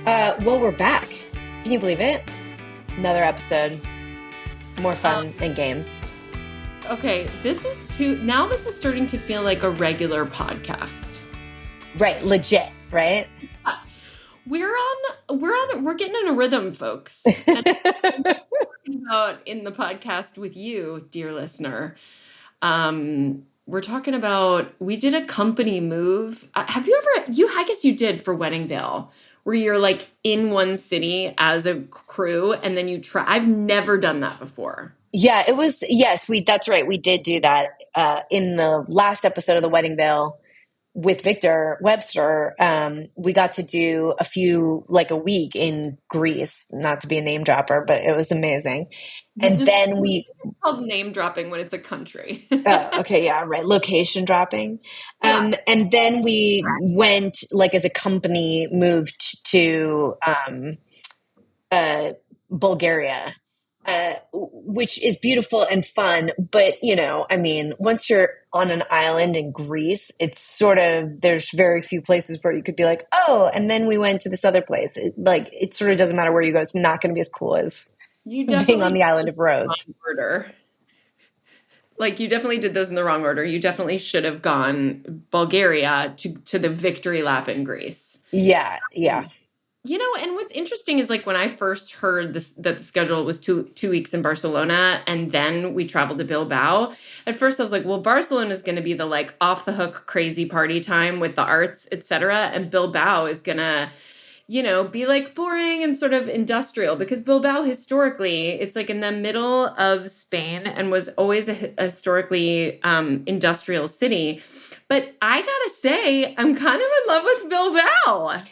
Well, we're back. Can you believe it? Another episode. More Um, fun than games. okay, this is starting to feel like a regular podcast. Right, legit, right? We're getting in a rhythm, folks. And I'm talking about in the podcast with you, dear listener. We're talking about we did a company move. Have you ever I guess you did for Wedding Veil, where you're like in one city as a crew and then you try. I've never done that before. Yeah, it was, yes, that's right. We did do that in the last episode of The Wedding Veil with Victor Webster. We got to do like a week in Greece, not to be a name dropper, but it was amazing. You And just then it's called name dropping when it's a country. okay, yeah, right. Location dropping. Yeah. And then we went, like, as a company, moved to uh, Bulgaria, which is beautiful and fun. But, I mean, once you're on an island in Greece, it's sort of, there's very few places where you could be like, oh, and then we went to this other place. It sort of doesn't matter where you go. It's not going to be as cool as You being on definitely the did island those of in the Rhodes. wrong order. Like you definitely did those in the wrong order. You definitely should have gone Bulgaria to the victory lap in Greece. Yeah, yeah. And what's interesting is like when I first heard this that the schedule was two weeks in Barcelona and then we traveled to Bilbao. At first I was like, well, Barcelona is going to be the like off the hook crazy party time with the arts, etc. And Bilbao is gonna be like boring and sort of industrial because Bilbao historically, it's like in the middle of Spain and was always a historically industrial city. But I gotta say, I'm kind of in love with Bilbao.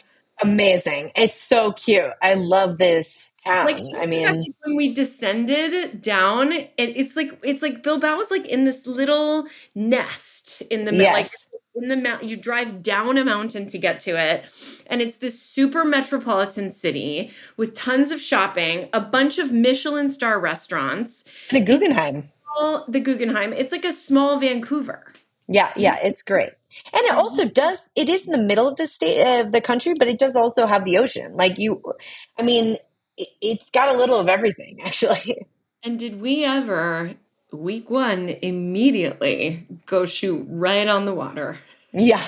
Amazing. It's so cute. I love this Like town. I even the fact mean, that when we descended down, it's like Bilbao was like in this little nest in the like yes. in the mount. You drive down a mountain to get to it, and it's this super metropolitan city with tons of shopping, a bunch of Michelin star restaurants. And a It's Guggenheim. all the Guggenheim. It's like a small Vancouver. Yeah, yeah, it's great. And it is in the middle of the state of the country, but it does also have the ocean. I mean, it's got a little of everything, actually. And did we ever, week one, immediately go shoot right on the water? Yeah,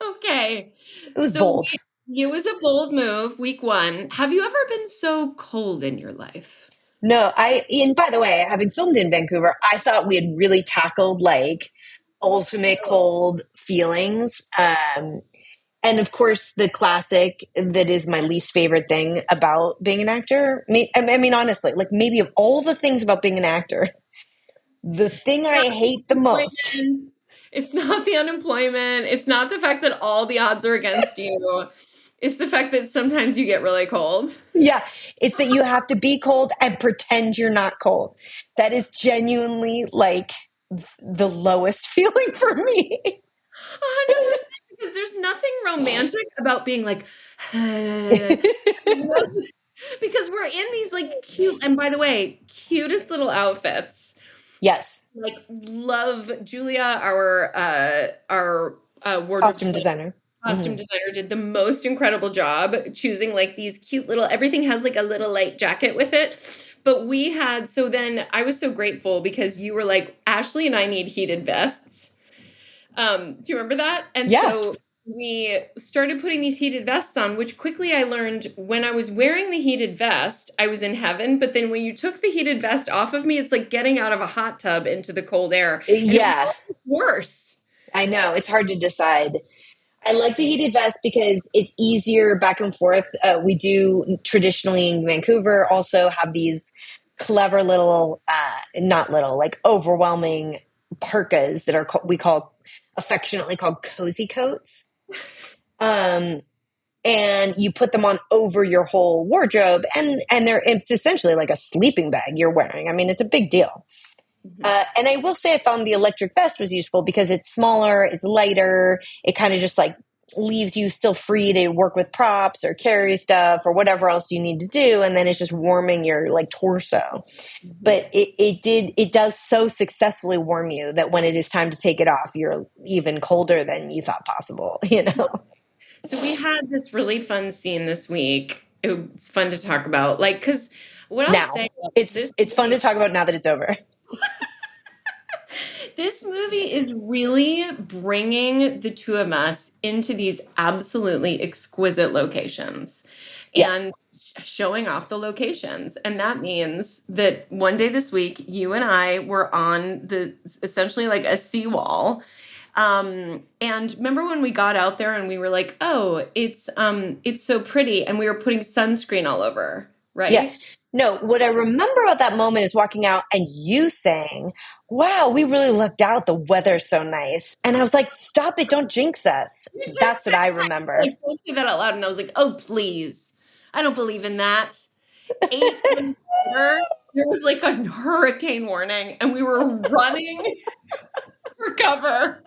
Okay. it was So bold. it was a bold move, week one. Have you ever been so cold in your life? No, and by the way, having filmed in Vancouver, I thought we had really tackled like ultimate cold feelings. And of course, the classic that is my least favorite thing about being an actor. I mean, honestly, like maybe of all the things about being an actor, the thing I hate the most. Unemployment. It's not the unemployment. It's not the fact that all the odds are against you. It's the fact that sometimes you get really cold. Yeah, it's that you have to be cold and pretend you're not cold. That is genuinely like the lowest feeling for me. 100%. Because there's nothing romantic about being like, because we're in these like cute, and by the way, cutest little outfits. Yes, Like love Julia, our wardrobe costume designer, designer. costume Hmm. designer did the most incredible job choosing like these cute little, everything has like a little light jacket with it. But so then I was so grateful because you were like, Ashley and I need heated vests. Do you remember that? And Yeah, so we started putting these heated vests on, which quickly I learned when I was wearing the heated vest, I was in heaven. But then when you took the heated vest off of me, it's like getting out of a hot tub into the cold air. And it was yeah. almost worse. I know it's hard to decide. I like the heated vest because it's easier back and forth. We do traditionally in Vancouver also have these clever little, not little, like overwhelming parkas that we call affectionately called cozy coats. Um, and you put them on over your whole wardrobe, and it's essentially like a sleeping bag you're wearing. I mean, it's a big deal. Mhm. And I will say I found the electric vest was useful because it's smaller, it's lighter, it kind of just like leaves you still free to work with props or carry stuff or whatever else you need to do. And then it's just warming your like torso. Mhm. But it does so successfully warm you that when it is time to take it off, you're even colder than you thought possible, you know? So we had this really fun scene this week. It's fun to talk about. Like, because what I'll Now say about this it's fun to movie, talk about now that it's over. this movie is really bringing the two of us into these absolutely exquisite locations Yeah, and showing off the locations. And that means that one day this week, you and I were on the essentially like a seawall. And remember when we got out there and we were like, "Oh, it's so pretty," and we were putting sunscreen all over, yeah. right? No, what I remember about that moment is walking out and you saying, "Wow, we really lucked out. The weather's so nice." And I was like, "Stop it! Don't jinx us." You didn't That's say what I that. remember. Like, don't say that out loud. And I was like, "Oh, please, I don't believe in that." 8 minutes later, there was like a hurricane warning, and we were running for cover.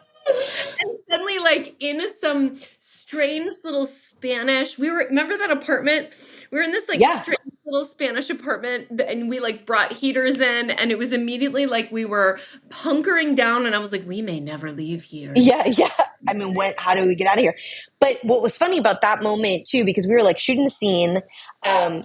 And suddenly, like in some strange little Spanish, we were remember that apartment? We were in this like Yeah, strange little Spanish apartment, and we like brought heaters in, and it was immediately like we were hunkering down, and I was like, we may never leave here. yeah, yeah. I mean, when? How do we get out of here? But what was funny about that moment too, because we were like shooting the scene.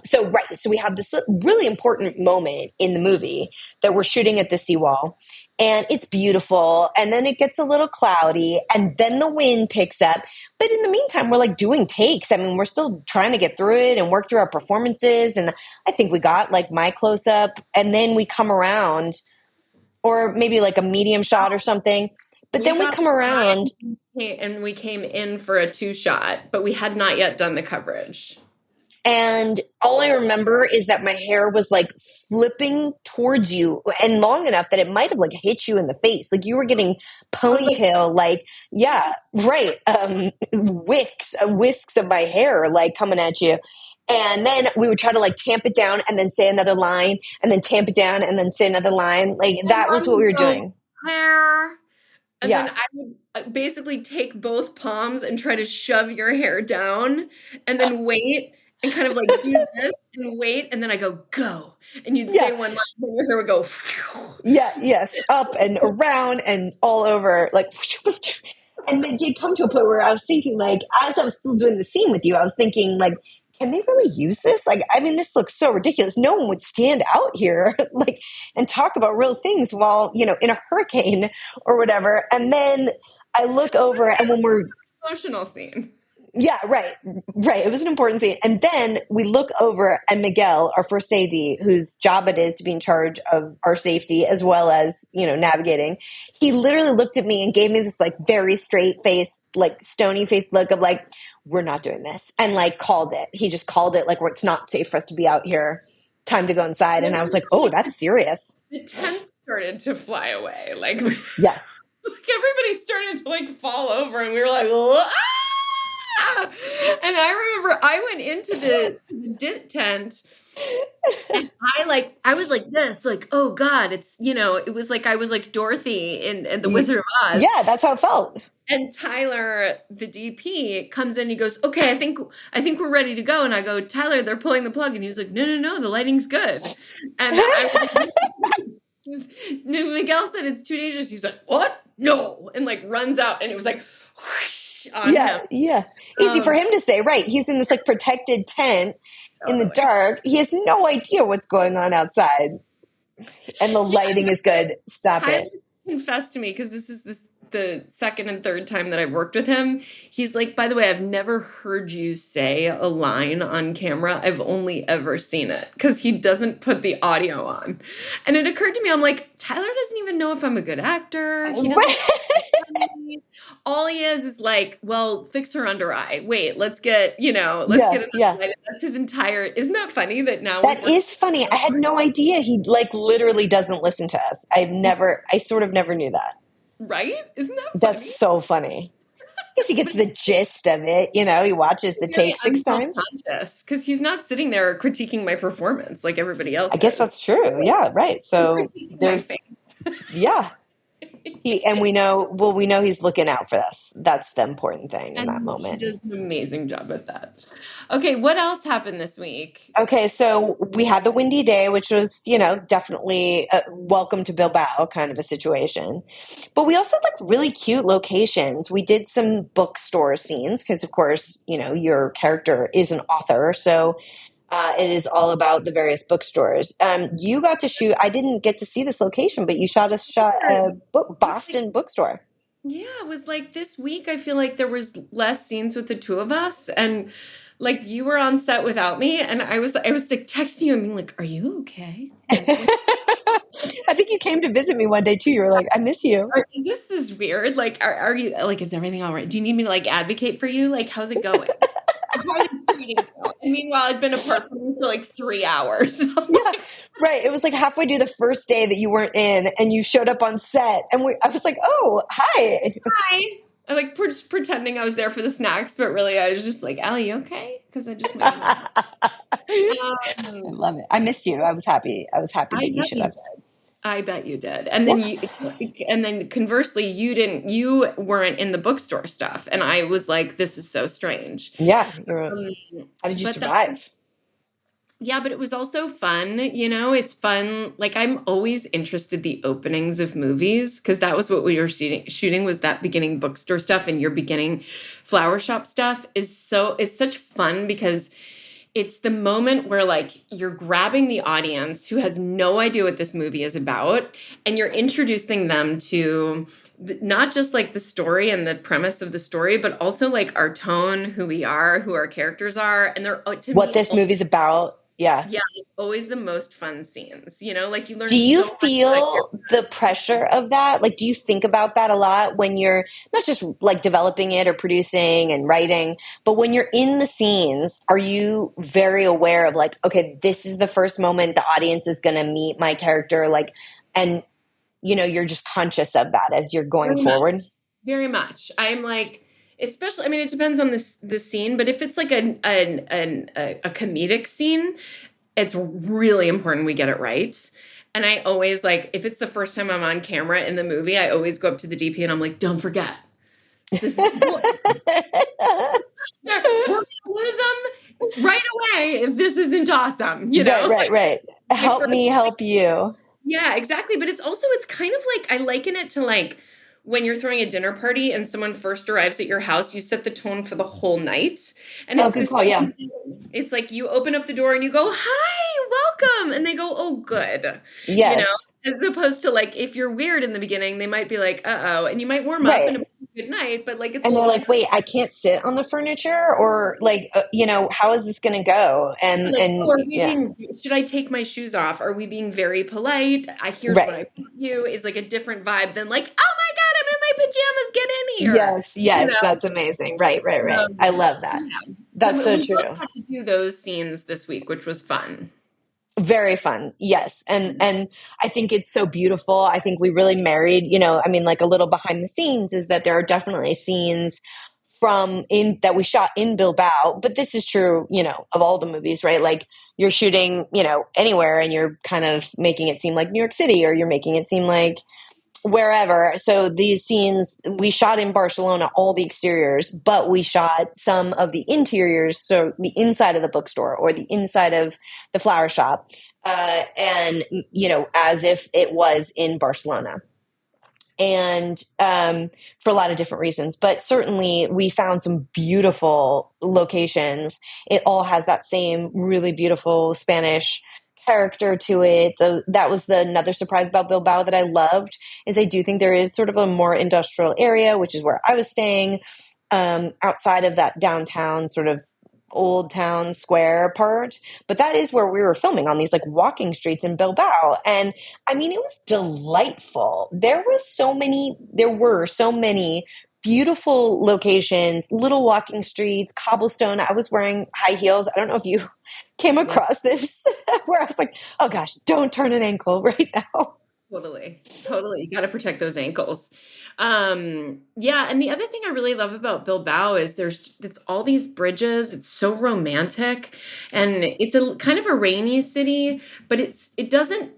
So right, so we have this really important moment in the movie that we're shooting at the seawall, and it's beautiful. And then it gets a little cloudy, and then the wind picks up. But in the meantime, we're like doing takes. I mean, we're still trying to get through it and work through our performances. And I think we got like my close up, and then we come around, or maybe like a medium shot or something. But We then we got come around. and we came in for a 2 shot, but we had not yet done the coverage. And all I remember is that my hair was like flipping towards you and long enough that it might have like hit you in the face. Like you were getting I was like, ponytail, like, yeah, right. Whisks of my hair like coming at you. And then we would try to like tamp it down and then say another line and then tamp it down and then say another line. Like and that was mom what we would were go, doing. hair. And then Yeah. I would basically take both palms and try to shove your hair down and then wait and kind of like do this and wait. And then I go. And you'd say Yeah. one line, and your hair would go. Yeah, yes, up and around and all over, like, and it did come to a point where I was thinking, like, as I was still doing the scene with you, I was thinking, like, can they really use this? Like, I mean, this looks so ridiculous. No one would stand out here, like, and talk about real things while, in a hurricane or whatever. And then I look over, and when we're Emotional scene. yeah, right, right. It was an important scene. And then we look over and Miguel, our first AD, whose job it is to be in charge of our safety as well as, navigating, he literally looked at me and gave me this like very straight faced, like stony faced look of like, we're not doing this. And like called it. He just called it like, it's not safe for us to be out here. Time to go inside. And I was like, oh, that's serious. The tent started to fly away. Like, Yeah. like everybody started to like fall over, and we were like, ah! And I remember I went into the tent, and I was like this, like, oh God, it was like I was like Dorothy in the Wizard of Oz. Yeah, that's how it felt. And Tyler, the DP, comes in. He goes, "Okay, I think we're ready to go." And I go, "Tyler, they're pulling the plug." And he was like, "No, the lighting's good." And I was like, Miguel said it's too dangerous. He's like, "What? No!" And like runs out, and it was like whoosh on Yeah, him. yeah. Easy for him to say, right? He's in this like protected tent in the Totally. dark. He has no idea what's going on outside, and the lighting is good. Stop Tyler it. confessed to me, because this is the second and third time that I've worked with him. He's like, by the way, I've never heard you say a line on camera. I've only ever seen it, because he doesn't put the audio on. And it occurred to me, I'm like, Tyler doesn't even know if I'm a good actor. He doesn't. All he is like, well, fix her under eye. Wait, let's get Yeah, another yeah. light. That's his entire. Isn't that funny that now we've That worked is funny. I had no idea he like literally doesn't listen to us. I sort of never knew that. right? Isn't that funny? That's so funny. Because he gets the gist of it, he watches the Very tape 6 times. unself-conscious, because he's not sitting there critiquing my performance like everybody I else guess is. that's true. Yeah, right. He's So critiquing my there's, face. yeah. And we know he's looking out for us. That's the important thing in that And he moment. does an amazing job at that. Okay, what else happened this week? Okay, so we had the windy day, which was, definitely a welcome to Bilbao kind of a situation. But we also had, like, really cute locations. We did some bookstore scenes because, of course, your character is an author. So it is all about the various bookstores. You got to shoot, I didn't get to see this location, but you shot a Boston bookstore. Yeah, it was like this week. I feel like there was less scenes with the two of us, and like you were on set without me, and I was like texting you and being like, "Are you okay? Like, what, I think you came to visit me one day too. You were like, I miss you. is this weird? Like, are you like, is everything all right? Do you need me to like advocate for you? Like, how's it going? How are they treating you?" And meanwhile, I'd been apart from you for like 3 hours. Yeah, right. It was like halfway through the first day that you weren't in, and you showed up on set, and I was like, "Oh, hi." Hi. I like pretending I was there for the snacks, but really I was just like, "Allie, you okay?" Because I just met you. I Um, love it. I missed you. I was happy. I was happy I that you bet showed you up. did. I bet you did. And Yeah, then conversely, you weren't in the bookstore stuff. And I was like, this is so strange. yeah. Um, How did you but that survive? Yeah, but it was also fun, it's fun. Like I'm always interested the openings of movies because that was what we were shooting was that beginning bookstore stuff and your beginning flower shop stuff it's such fun because it's the moment where like you're grabbing the audience who has no idea what this movie is about and you're introducing them to not just like the story and the premise of the story but also like our tone, who we are, who our characters are, and they're to What me this movie's about? Yeah. yeah, it's always the most fun scenes. Like you learn Do you so much about your feel the pressure of that? Like, do you think about that a lot when you're not just like developing it or producing and writing, but when you're in the scenes, are you very aware of like, okay, this is the first moment the audience is going to meet my character, like, and you're just conscious of that as you're going very much, forward? very much. I'm like, especially. I mean, it depends on the scene, but if it's like a comedic scene, it's really important we get it right. And I always like if it's the first time I'm on camera in the movie, I always go up to the DP and I'm like, don't forget, this is important. We're gonna lose them right away if this isn't awesome. Right, right, right. Like Help for us, me help you. yeah, exactly. But it's kind of like I liken it to like when you're throwing a dinner party and someone first arrives at your house, you set the tone for the whole night. And Oh, it's good the call. Yeah. same thing. It's like you open up the door and you go, "Hi, welcome." And they go, "Oh, good." You know, Yes. as opposed to like if you're weird in the beginning, they might be like, "Uh-oh." And you might warm up and Right. a good night, but like it's a And they're long like, wait, I can't sit on the furniture, or like, how is this going to go? like, oh, are we Yeah, being, should I take my shoes off? Are we being very polite? Here's what right. I brought you is like a different vibe than like, oh my God, I'm in my pajamas. Get in here. Yes, yes, You that's amazing. Right, right, right. I Um, love that. yeah. So That's so we both true. got to do those scenes this week, which was fun. Very fun. Yes. And I think it's so beautiful. I think we really married, I mean, like, a little behind the scenes is that there are definitely scenes from in that we shot in Bilbao, but this is true, of all the movies, right? Like, you're shooting, anywhere, and you're kind of making it seem like New York City, or you're making it seem like wherever. So these scenes, we shot in Barcelona, all the exteriors, but we shot some of the interiors, so the inside of the bookstore or the inside of the flower shop, and as if it was in Barcelona. And for a lot of different reasons, but certainly we found some beautiful locations. It all has that same really beautiful Spanish character to it. That was another surprise about Bilbao that I loved, is I do think there is sort of a more industrial area, which is where I was staying, outside of that downtown sort of old town square part. But that is where we were filming, on these like walking streets in Bilbao. And I mean, it was delightful. There were so many beautiful locations, little walking streets, cobblestone. I was wearing high heels. I don't know if you came Yeah, across this, where I was like, oh gosh, don't turn an ankle right now. totally. Totally. You got to protect those ankles. Yeah. And the other thing I really love about Bilbao is it's all these bridges. It's so romantic and it's a kind of a rainy city, but it doesn't,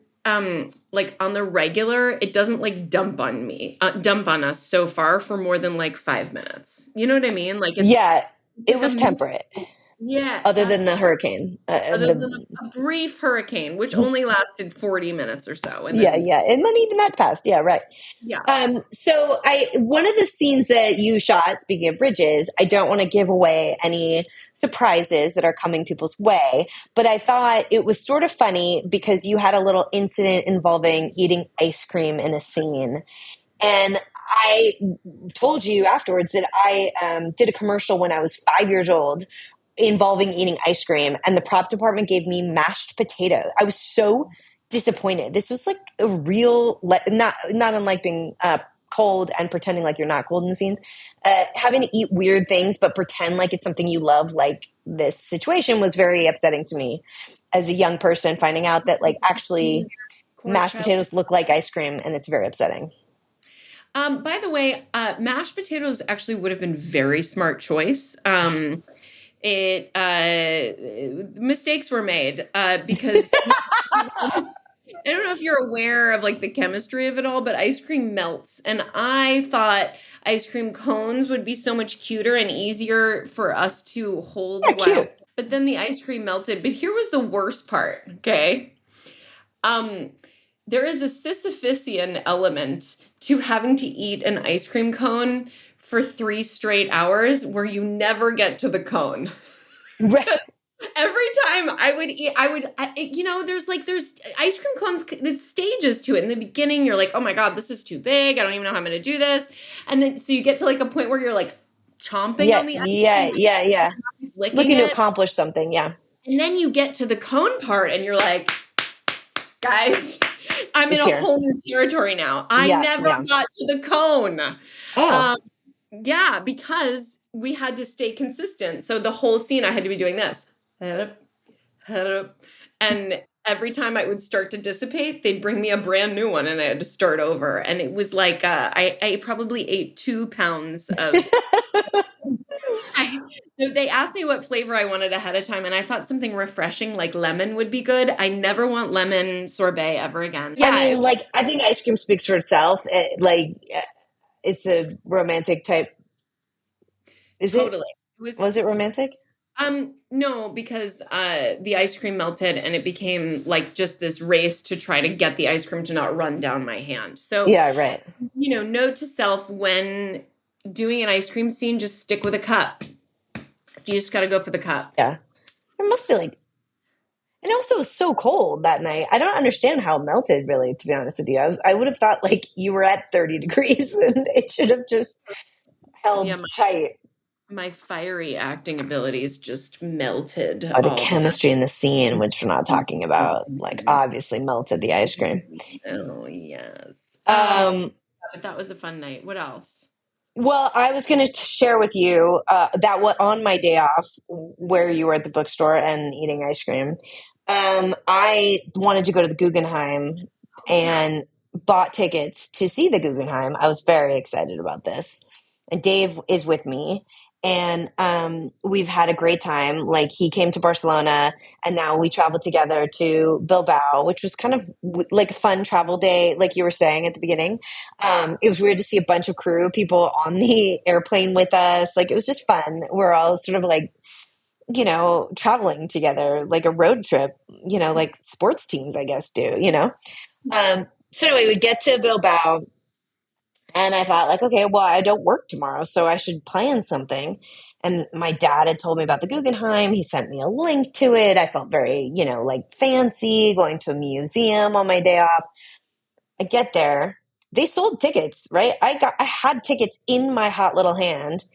like on the regular, it doesn't like dump on us so far for more than like 5 minutes. You know what I mean? Like it's Yeah, it like a was temperate. yeah, Other that's than the hurricane, other than a brief hurricane, which only lasted 40 minutes or so. And yeah, then, yeah, and then even that passed. Yeah, right. yeah. So one of the scenes that you shot, speaking of bridges, I don't want to give away any surprises that are coming people's way, but I thought it was sort of funny because you had a little incident involving eating ice cream in a scene. And I told you afterwards that I did a commercial when I was 5 years old involving eating ice cream, and the prop department gave me mashed potatoes. I was so disappointed. This was like a real, not unlike being cold and pretending like you're not cold in the scenes, having to eat weird things but pretend like it's something you love. Like this situation was very upsetting to me as a young person, finding out that like actually Core mashed child. potatoes look like ice cream, and it's very upsetting. By the way, mashed potatoes actually would have been very smart choice. It mistakes were made because I don't know if you're aware of like the chemistry of it all, but ice cream melts, and I thought ice cream cones would be so much cuter and easier for us to Yeah, hold while. cute. But then the ice cream melted. But here was the worst part. Okay, um, there is a Sisyphusian element to having to eat an ice cream cone for 3 straight hours where you never get to the cone. Right. Every time I would eat, there's ice cream cones, it's stages to it. In the beginning, you're like, oh my God, this is too big. I don't even know how I'm going to do this. And then, so you get to like a point where you're like chomping Yeah, on the ice yeah, cream, yeah, yeah. licking Looking to it. accomplish something. Yeah, And then you get to the cone part and you're like, guys, I'm in it's a here. whole new territory now. I Yeah, never yeah. got to the cone. Oh, Um, yeah, because we had to stay consistent. So the whole scene, I had to be doing this. Head up, head up. And every time I would start to dissipate, they'd bring me a brand new one and I had to start over. And it was like, I probably ate 2 pounds of. I, so they asked me what flavor I wanted ahead of time, and I thought something refreshing like lemon would be good. I never want lemon sorbet ever again. I Yeah, mean, like I think ice cream speaks for itself. It's a romantic type. Is it? totally. It was Was it romantic? no, because the ice cream melted and it became like just this race to try to get the ice cream to not run down my hand. So, Yeah, right. note to self when doing an ice cream scene, just stick with a cup. You just got to go for the cup. Yeah, it must be like. And also, it was so cold that night. I don't understand how it melted. Really, to be honest with you, I would have thought like you were at 30 degrees and it should have just Yeah, held tight. my fiery acting abilities just melted Or the all the chemistry in the scene, which we're not talking about, like obviously melted the ice cream. oh yes. Um, But that was a fun night. What else? Well, I was going to share with you that on my day off, where you were at the bookstore and eating ice cream, I wanted to go to the Guggenheim Oh and yes. bought tickets to see the Guggenheim. I was very excited about this. And Dave is with me. And we've had a great time. Like he came to Barcelona, and now we traveled together to Bilbao, which was kind of like a fun travel day, like you were saying at the beginning. It was weird to see a bunch of crew people on the airplane with us. Like it was just fun. We're all sort of like, traveling together, like a road trip, like sports teams, I guess, do. So anyway, we get to Bilbao, and I thought, like, okay, well, I don't work tomorrow, so I should plan something. And my dad had told me about the Guggenheim. He sent me a link to it. I felt very, like fancy going to a museum on my day off. I get there. They sold tickets, right? I had tickets in my hot little hand,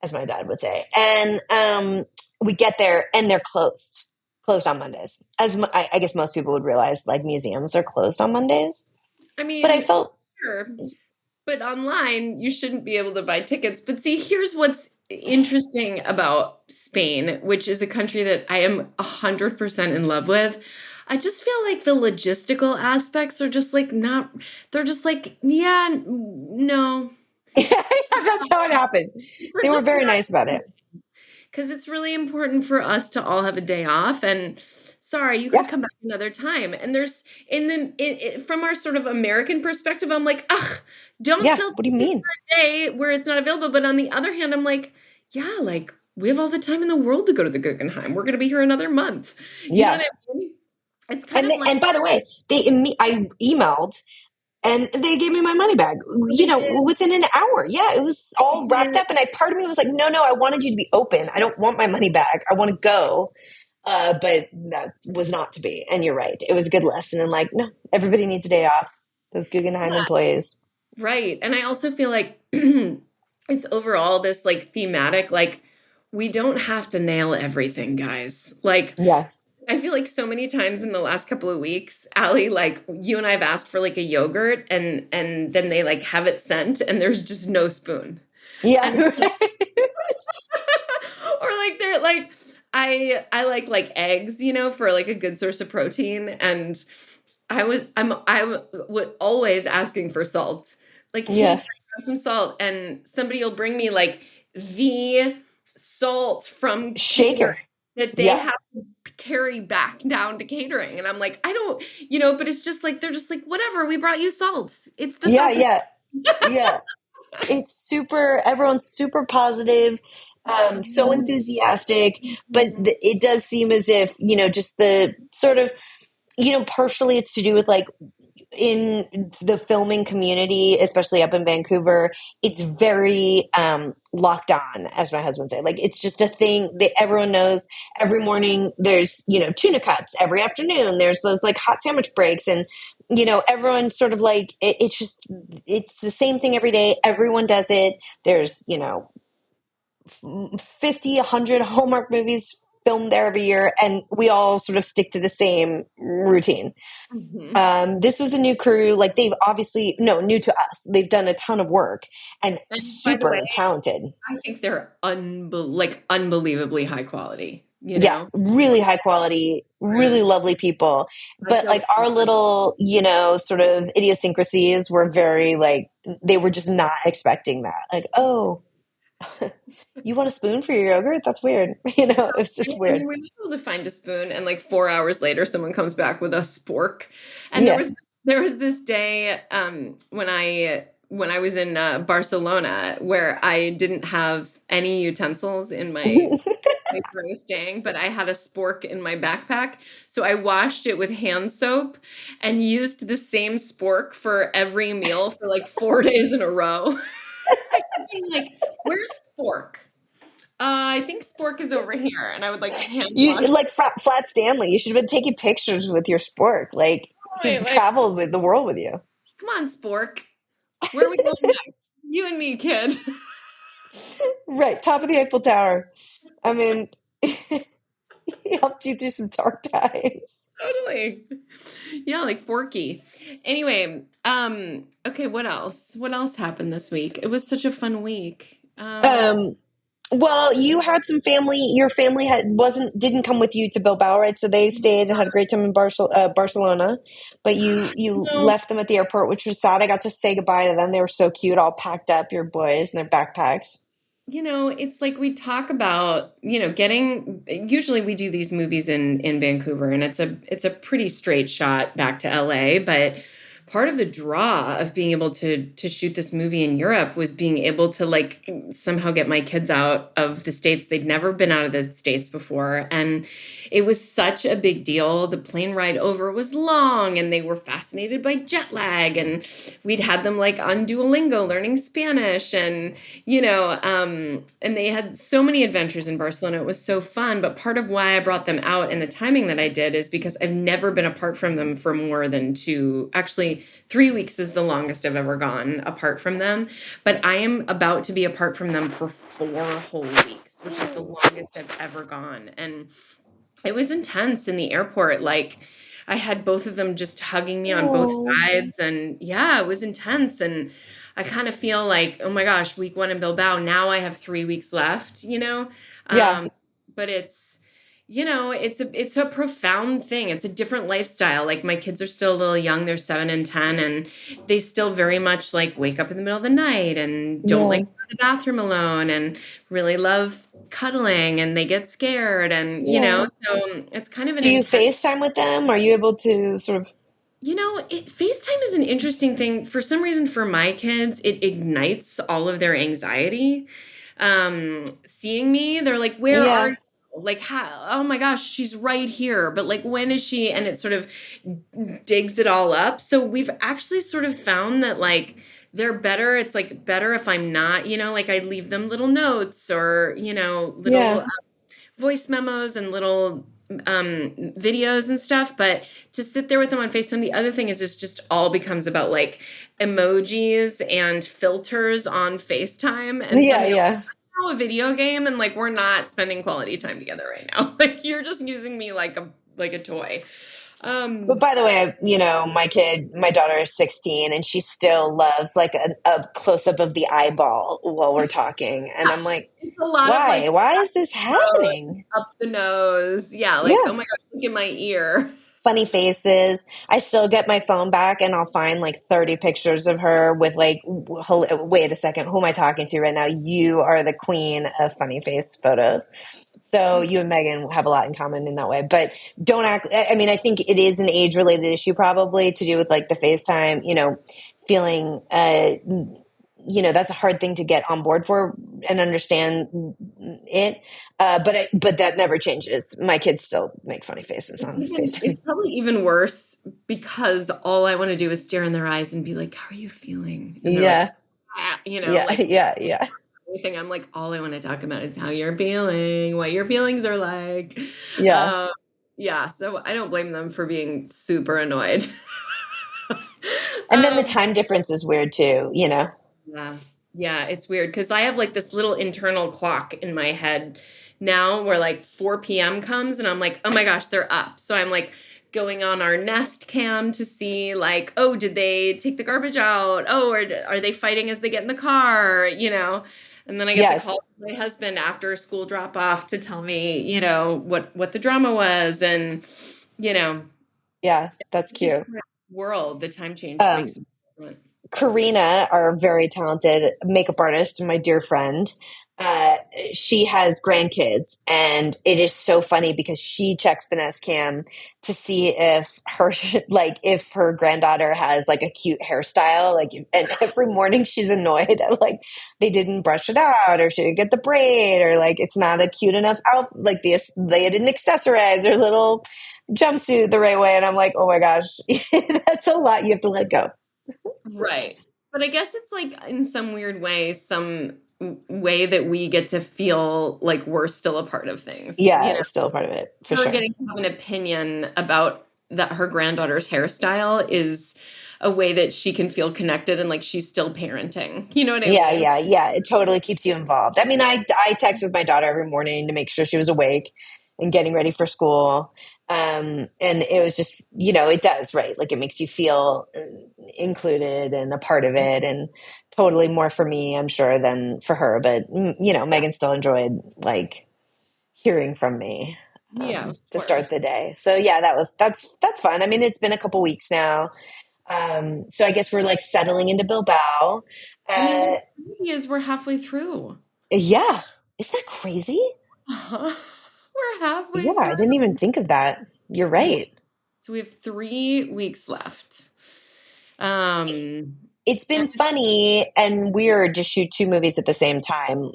as my dad would say. And we get there and they're closed on Mondays. I guess most people would realize, like museums are closed on Mondays. I But I mean, felt sure. But online, you shouldn't be able to buy tickets. But see, here's what's interesting about Spain, which is a country that I am 100% in love with. I just feel like the logistical aspects are just like not, they're just like, yeah, no. that's how it happened. We're They were just very not. nice about it. because it's really important for us to all have a day off. And sorry, you could Yeah. come back another time. And there's from our sort of American perspective, I'm like, ugh, don't Yeah. sell What do you tickets mean? for a day where it's not available. But on the other hand, I'm like, yeah, like we have all the time in the world to go to the Guggenheim. We're going to be here another month. You know what Yeah. I mean? It's kind of like And by the way, I emailed and they gave me my money back, they did. within an hour. Yeah, it was They all wrapped did. up. And part of me was like, no, I wanted you to be open. I don't want my money back. I want to go. But that was not to be. And you're right. It was a good lesson. And like, no, everybody needs a day off. Those Guggenheim Yeah, employees. right. And I also feel like it's overall this like thematic, like we don't have to nail everything, guys. Like Yes. I feel like so many times in the last couple of weeks, Allie, like you and I have asked for like a yogurt and then they like have it sent and there's just no spoon. And Yeah. or like they're like I like eggs, you know, for like a good source of protein. And I was always asking for salt. Like, hey, Yeah. can I have some salt? And somebody will bring me like the salt from catering Shaker. that they Yeah. have to carry back down to catering. And I'm like, I don't, you know, but it's just like they're just like, whatever, we brought you salt. It's the Yeah. salt. Yeah. Yeah. It's super, everyone's super positive, so enthusiastic, but it does seem as if, just the sort of, partially it's to do with like in the filming community, especially up in Vancouver, it's very locked on, as my husband said. Like it's just a thing that everyone knows. Every morning there's tuna cups. Every afternoon there's those like hot sandwich breaks, and everyone sort of like it's the same thing every day. Everyone does it. There's 50, 100 Hallmark movies filmed there every year, and we all sort of stick to the same routine. Mhm. This was a new crew. Like they've obviously no new to us. They've done a ton of work and And by the way, super talented. I think they're like unbelievably high quality, you Yeah, know? really high quality, really lovely people. I But don't like our little, sort of idiosyncrasies were very like they were just not expecting that. Like, oh, you want a spoon for your yogurt? That's weird. It's just I weird. mean, we were able to find a spoon, and like 4 hours later, someone comes back with a spork. And Yeah. there was this day when I was in Barcelona where I didn't have any utensils in my place where I was staying, but I had a spork in my backpack. So I washed it with hand soap and used the same spork for every meal for like 4 days in a row. I kept being like, "Where's spork?" I think spork is over here, and I would like hand You wash. like Flat Stanley. You should have been taking pictures with your spork. Like he Like, traveled with the world with you. come on, spork. Where are we going next? You and me, kid. Right, top of the Eiffel Tower. I mean, he helped you through some dark times. Totally. Yeah, like Forky. Anyway, okay, what else? What else happened this week? It was such a fun week. Um, well, you had some family. Your family didn't come with you to Bilbao, right? So they stayed and had a great time in Barcelona. But you No, left them at the airport, which was sad. I got to say goodbye to them. They were so cute, all packed up, your boys and their backpacks. it's like we talk about, getting usually we do these movies in Vancouver and it's a pretty straight shot back to LA, but part of the draw of being able to shoot this movie in Europe was being able to like somehow get my kids out of the States. They'd never been out of the States before. And it was such a big deal. The plane ride over was long and they were fascinated by jet lag. And we'd had them like on Duolingo learning Spanish and they had so many adventures in Barcelona. It was so fun. But part of why I brought them out and the timing that I did is because I've never been apart from them for more than actually 3 weeks is the longest I've ever gone apart from them. But I am about to be apart from them for 4 whole weeks, which is the longest I've ever gone. And it was intense in the airport. Like I had both of them just hugging me on both Oh, sides. And yeah, it was intense. And I kind of feel like, oh my gosh, week one in Bilbao, now I have 3 weeks left. yeah. But it's it's a profound thing. It's a different lifestyle. Like my kids are still a little young. They're 7 and 10, and they still very much like wake up in the middle of the night and don't like Yeah. to go to the bathroom alone and really love cuddling and they get scared and Yeah. so it's kind of an Do you intense. FaceTime with them? Are you able to sort of, FaceTime is an interesting thing. For some reason, for my kids, it ignites all of their anxiety. Seeing me, they're like, "Where are you?" yeah, Like, how, oh my gosh, she's right here. But like, when is she? And it sort of digs it all up. So we've actually sort of found that like they're better. It's like better if I'm not, like I leave them little notes or, little yeah, voice memos and little videos and stuff, but to sit there with them on FaceTime, the other thing is it just all becomes about like emojis and filters on FaceTime. And so I'm yeah, like, yeah. a video game and like we're not spending quality time together right now. Like you're just using me like a toy. But Um by the way, my daughter is 16 and she still loves like a close up of the eyeball while we're talking. And I'm like, it's a lot of like why? Why is this happening? up the nose. Yeah, like oh Yeah. my gosh, look at my ear. Funny faces. I still get my phone back and I'll find like 30 pictures of her with like, wait a second, who am I talking to right now? You are the queen of funny face photos. So you and Megan have a lot in common in that way, but don't act. I mean, I think it is an age related issue probably to do with like the FaceTime, feeling, that's a hard thing to get on board for and understand it. But that never changes. My kids still make funny faces on It's FaceTime. probably even worse because all I want to do is stare in their eyes and be like, "How are you feeling?" And they're like, Yeah. ah, Yeah. like Yeah. Yeah. everything. I'm like, all I want to talk about is how you're feeling, what your feelings are like. Yeah. Um, yeah, so I don't blame them for being super annoyed. And then the um, time difference is weird too. Yeah. Yeah, it's weird because I have like this little internal clock in my head now where like 4 p.m. comes and I'm like, oh my gosh, they're up. So I'm like going on our Nest cam to see like, oh, did they take the garbage out? Oh, or are they fighting as they get in the car? And then I get the Yes. call from my husband after school drop off to tell me, what the drama was. And, you know, Yeah. That's it's a cute. different world. The time change makes Um, it different. Karina, our very talented makeup artist, my dear friend, uh, she has grandkids, and it is so funny because she checks the Nest Cam to see if her if her granddaughter has like a cute hairstyle, and every morning she's annoyed at like they didn't brush it out, or she didn't get the braid, or like it's not a cute enough outfit, like they didn't accessorize her little jumpsuit the right way, and I'm like, oh my gosh, that's a lot you have to let go. Right. But I guess it's like in some weird way, some way that we get to feel like we're still a part of things. Yeah, it's still a part of it for Her sure. getting to have an opinion about that her granddaughter's hairstyle is a way that she can feel connected and like she's still parenting. You know what I Yeah, mean? yeah, yeah. It totally keeps you involved. I mean, I text with my daughter every morning to make sure she was awake and getting ready for school. And it was just, it does, right? Like it makes you feel included and a part of it, and totally more for me, I'm sure, than for her. But Yeah. Megan still enjoyed like hearing from me Yeah, of to start course. the day. So yeah, that's fun. I mean, it's been a couple weeks now. So I guess we're like settling into Bilbao. I mean, Uh, what's crazy is we're halfway through. yeah. Isn't that crazy? We're halfway Yeah, I through. didn't even think of that. You're Yeah. right. So we have 3 weeks left. Um, It's been funny and weird to shoot two movies at the same time.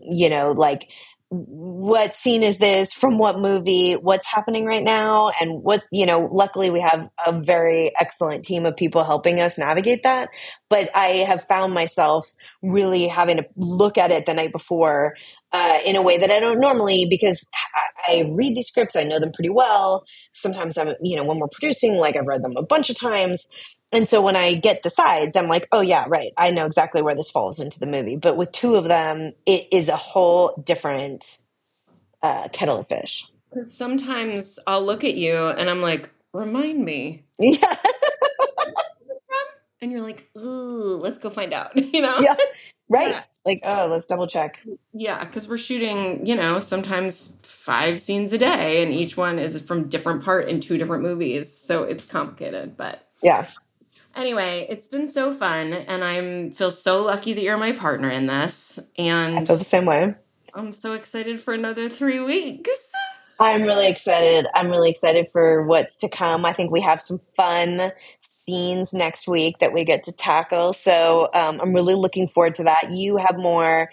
Like what scene is this from what movie? What's happening right now? And luckily we have a very excellent team of people helping us navigate that. But I have found myself really having to look at it the night before in a way that I don't normally, because I read these scripts, I know them pretty well. Sometimes when we're producing, like I've read them a bunch of times. And so when I get the sides, I'm like, oh, yeah, right. I know exactly where this falls into the movie. But with two of them, it is a whole different kettle of fish. 'Cause sometimes I'll look at you and I'm like, remind me. Yeah. And you're like, ooh, let's go find out, Yeah. Yeah. Right. Like, oh, let's double check. Yeah, because we're shooting, sometimes 5 scenes a day, and each one is from different part in 2 different movies. So it's complicated. But Yeah, anyway, it's been so fun, and feel so lucky that you're my partner in this. I And feel the same way. I'm so excited for another 3 weeks. I'm really excited. I'm really excited for what's to come. I think we have some fun scenes next week that we get to tackle. So I'm really looking forward to that. You have more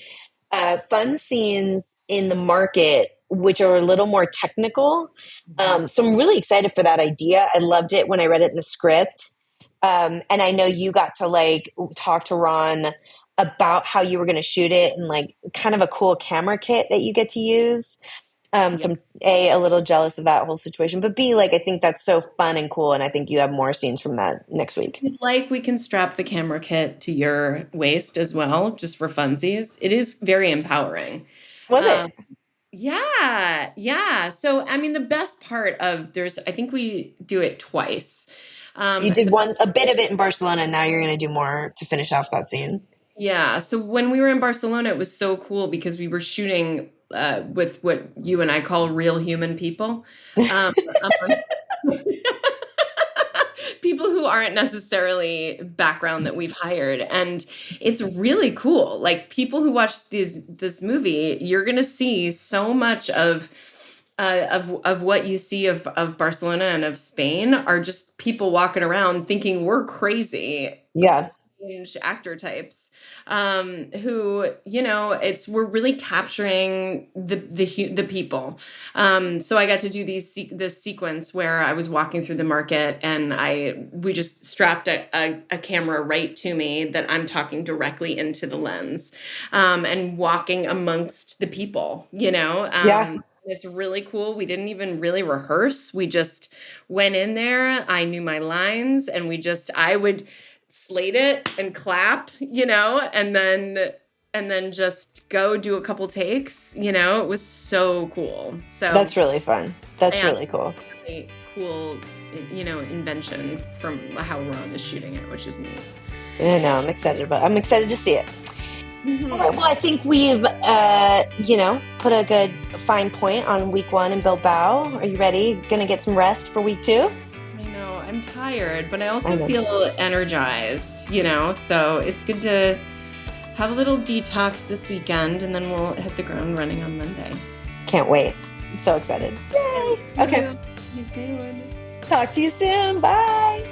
fun scenes in the market, which are a little more technical. So I'm really excited for that idea. I loved it when I read it in the script. And I know you got to like talk to Ron about how you were going to shoot it and like kind of a cool camera kit that you get to use. Yeah. So a little jealous of that whole situation, but B, like I think that's so fun and cool, and I think you have more scenes from that next week. Like we can strap the camera kit to your waist as well, just for funsies. It is very empowering. Was Um, it? yeah, yeah. So I mean, the best part of I think we do it twice. You did The a bit of it in Barcelona, and now you're going to do more to finish off that scene. Yeah. So when we were in Barcelona, it was so cool because we were shooting with what you and I call real human people. Um, among- people who aren't necessarily background that we've hired. And it's really cool. Like people who watch this movie, you're going to see so much of what you see of Barcelona and of Spain are just people walking around thinking we're crazy, Yeah, strange actor types, who we're really capturing the people. So I got to do this sequence where I was walking through the market and we just strapped a camera right to me that I'm talking directly into the lens, and walking amongst the people. yeah, It's really cool. We didn't even really rehearse. We just went in there. I knew my lines, and I would slate it and clap, and then just go do a couple takes. It was so cool. So that's really fun. That's yeah, really cool. really cool, invention from how Ron is shooting it, which is neat. I know. I'm excited to see it. All right. Mhm. Well, I think we've, put a good fine point on week 1 in Bilbao. Are you ready? Going to get some rest for week 2? I know I'm tired, but I I also know. feel energized, so it's good to have a little detox this weekend, and then we'll hit the ground running on Monday. Can't wait. I'm so excited. Yay. Okay. You soon. Talk to you soon. Bye.